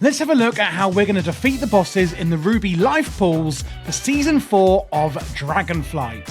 let's have a look at how we're going to defeat the bosses in the Ruby Life Pools for Season 4 of Dragonflight.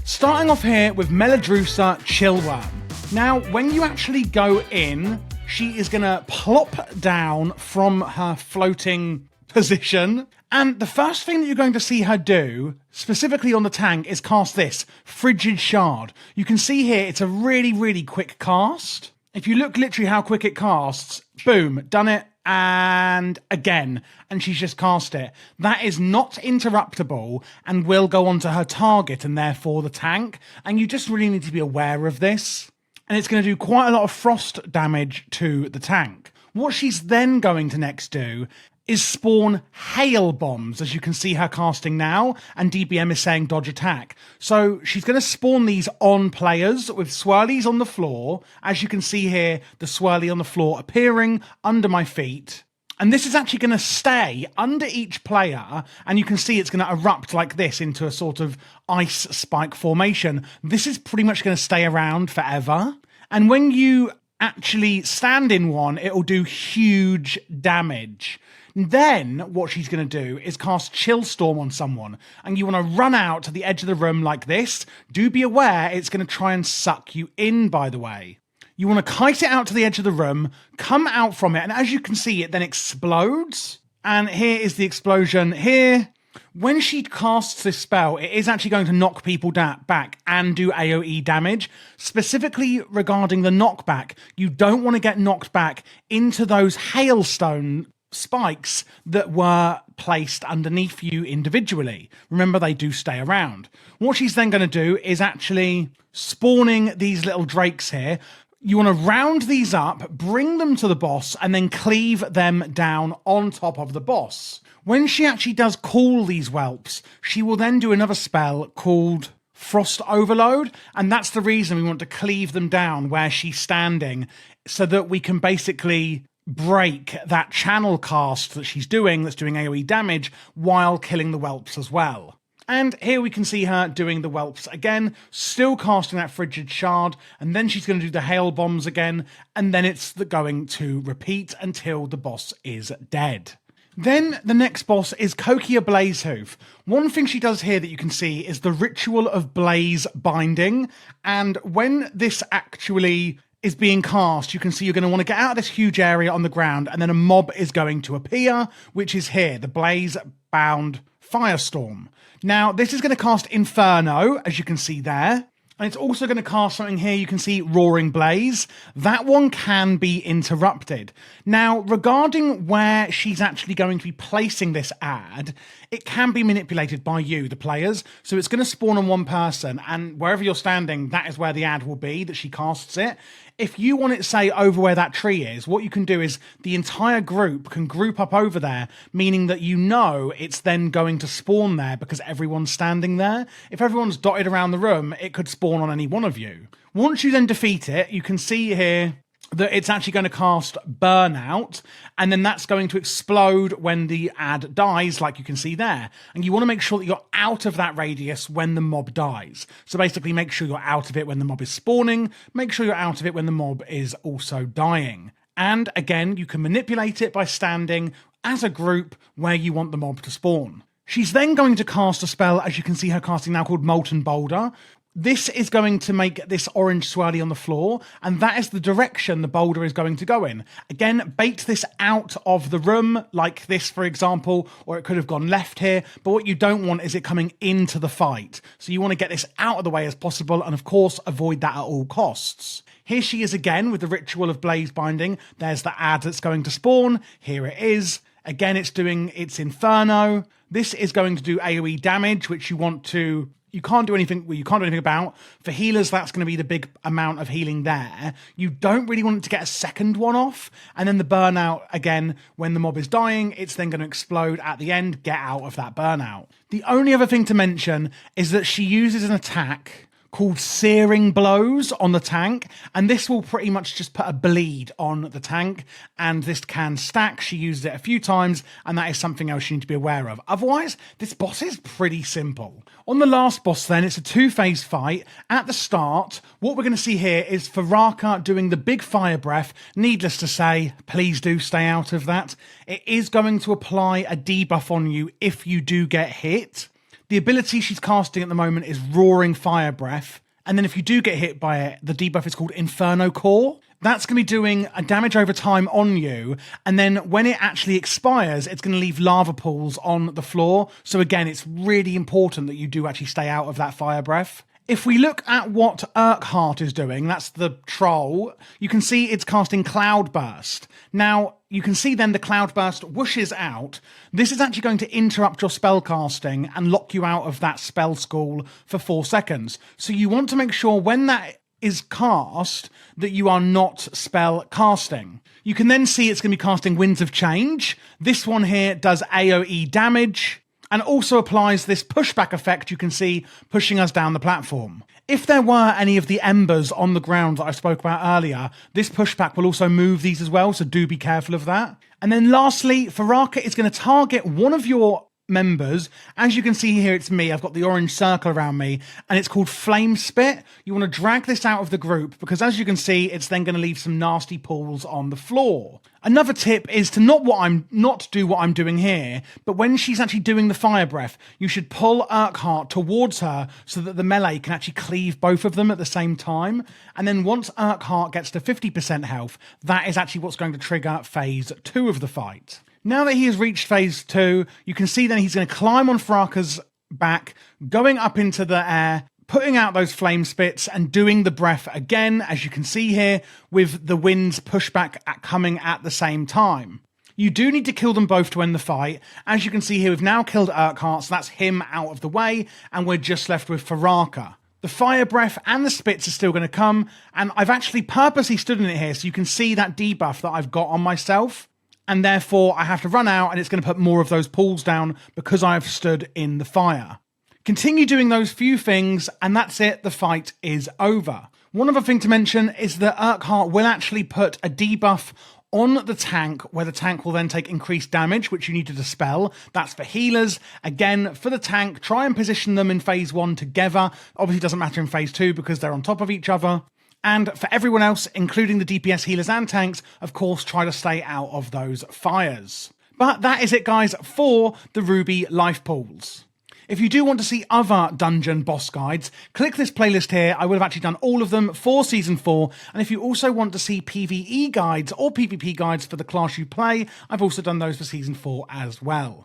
Starting off here with Melidrussa Chillworn. Now, when you actually go in, she is going to plop down from her floating position. And the first thing that you're going to see her do, specifically on the tank, is cast this, Frigid Shard. You can see here, it's a really, really quick cast. If you look literally how quick it casts, boom, done it, and again, and she's just cast it. That is not interruptible and will go onto her target and therefore the tank. And you just really need to be aware of this. And it's going to do quite a lot of frost damage to the tank. What she's then going to next do is spawn hail bombs, as you can see her casting now, and DBM is saying dodge attack. So she's going to spawn these on players with swirlies on the floor. As you can see here, the swirly on the floor appearing under my feet. And this is actually going to stay under each player, and you can see it's going to erupt like this into a sort of ice spike formation. This is pretty much going to stay around forever. And when you actually stand in one, it will do huge damage. Then what she's going to do is cast Chill Storm on someone, and you want to run out to the edge of the room like this. Do be aware it's going to try and suck you in, by the way. You want to kite it out to the edge of the room, come out from it, and as you can see, it then explodes. And here is the explosion here. When she casts this spell, it is actually going to knock people back and do AoE damage. Specifically regarding the knockback, you don't want to get knocked back into those hailstone spikes that were placed underneath you individually. Remember, they do stay around. What she's then going to do is actually spawning these little drakes here. You want to round these up, bring them to the boss, and then cleave them down on top of the boss. When she actually does call these whelps, she will then do another spell called Frost Overload, and that's the reason we want to cleave them down where she's standing, so that we can basically break that channel cast that she's doing, that's doing AoE damage, while killing the whelps as well. And here we can see her doing the whelps again, still casting that Frigid Shard, and then she's going to do the hail bombs again, and then it's going to repeat until the boss is dead. Then the next boss is Kokia Blazehoof. One thing she does here that you can see is the Ritual of Blaze Binding, and when this actually is being cast, you can see you're going to want to get out of this huge area on the ground, and then a mob is going to appear, which is here, the Blaze-bound Firestorm. Now, this is going to cast Inferno, as you can see there. And it's also going to cast something here, you can see Roaring Blaze. That one can be interrupted. Now, regarding where she's actually going to be placing this ad, it can be manipulated by you, the players. So it's going to spawn on one person, and wherever you're standing, that is where the ad will be, that she casts it. If you want it, say, over where that tree is, what you can do is the entire group can group up over there, meaning that you know it's then going to spawn there because everyone's standing there. If everyone's dotted around the room, it could spawn on any one of you. Once you then defeat it, you can see here that it's actually going to cast Burnout, and then that's going to explode when the ad dies, like you can see there. And you want to make sure that you're out of that radius when the mob dies. So basically make sure you're out of it when the mob is spawning, make sure you're out of it when the mob is also dying. And again, you can manipulate it by standing as a group where you want the mob to spawn. She's then going to cast a spell, as you can see her casting now, called Molten Boulder. This is going to make this orange swirly on the floor, and that is the direction the boulder is going to go in. Again, bait this out of the room, like this, for example, or it could have gone left here, but what you don't want is it coming into the fight. So you want to get this out of the way as possible, and of course, avoid that at all costs. Here she is again with the Ritual of Blaze Binding. There's the ad that's going to spawn. Here it is. Again, it's doing its Inferno. This is going to do AoE damage, which you want to... You can't do anything about. For healers, that's going to be the big amount of healing there. You don't really want it to get a second one off. And then the burnout, again, when the mob is dying, it's then going to explode at the end. Get out of that burnout. The only other thing to mention is that she uses an attack called Searing Blows on the tank, and this will pretty much just put a bleed on the tank, and this can stack. She used it a few times, and that is something else you need to be aware of. Otherwise, this boss is pretty simple. On the last boss then, it's a two-phase fight. At the start, what we're going to see here is Kyrakka doing the big fire breath. Needless to say, please do stay out of that. It is going to apply a debuff on you if you do get hit. The ability she's casting at the moment is Roaring Fire Breath. And then if you do get hit by it, the debuff is called Inferno Core. That's going to be doing a damage over time on you. And then when it actually expires, it's going to leave lava pools on the floor. So again, it's really important that you do actually stay out of that fire breath. If we look at what Erkhart is doing, that's the troll, you can see it's casting Cloud Burst. Now, you can see then the Cloud Burst whooshes out. This is actually going to interrupt your spell casting and lock you out of that spell school for 4 seconds. So you want to make sure when that is cast that you are not spell casting. You can then see it's going to be casting Winds of Change. This one here does AoE damage, and also applies this pushback effect you can see pushing us down the platform. If there were any of the embers on the ground that I spoke about earlier, this pushback will also move these as well, so do be careful of that. And then lastly, Kyrakka is going to target one of your members. As you can see here, it's me. I've got the orange circle around me, and it's called Flame Spit. You want to drag this out of the group, because as you can see, it's then going to leave some nasty pools on the floor. Another tip is to not do what I'm doing here, but when she's actually doing the fire breath, you should pull Erkhart towards her so that the melee can actually cleave both of them at the same time. And then once Erkhart gets to 50% health, that is actually what's going to trigger phase 2 of the fight. Now that he has reached phase 2, you can see then he's going to climb on Kyrakka's back, going up into the air, putting out those flame spits and doing the breath again, as you can see here, with the wind's pushback coming at the same time. You do need to kill them both to end the fight. As you can see here, we've now killed Erkhart, so that's him out of the way, and we're just left with Kyrakka. The fire breath and the spits are still going to come, and I've actually purposely stood in it here so you can see that debuff that I've got on myself. And therefore I have to run out, and it's going to put more of those pools down because I've stood in the fire. Continue doing those few things, and that's it. The fight is over. One other thing to mention is that Erkhart will actually put a debuff on the tank, where the tank will then take increased damage, which you need to dispel. That's for healers. Again, for the tank, try and position them in phase 1 together. Obviously, it doesn't matter in phase 2 because they're on top of each other. And for everyone else, including the DPS healers and tanks, of course, try to stay out of those fires. But that is it, guys, for the Ruby life pools. If you do want to see other dungeon boss guides, click this playlist here. I would have actually done all of them for Season 4. And if you also want to see PvE guides or PvP guides for the class you play, I've also done those for Season 4 as well.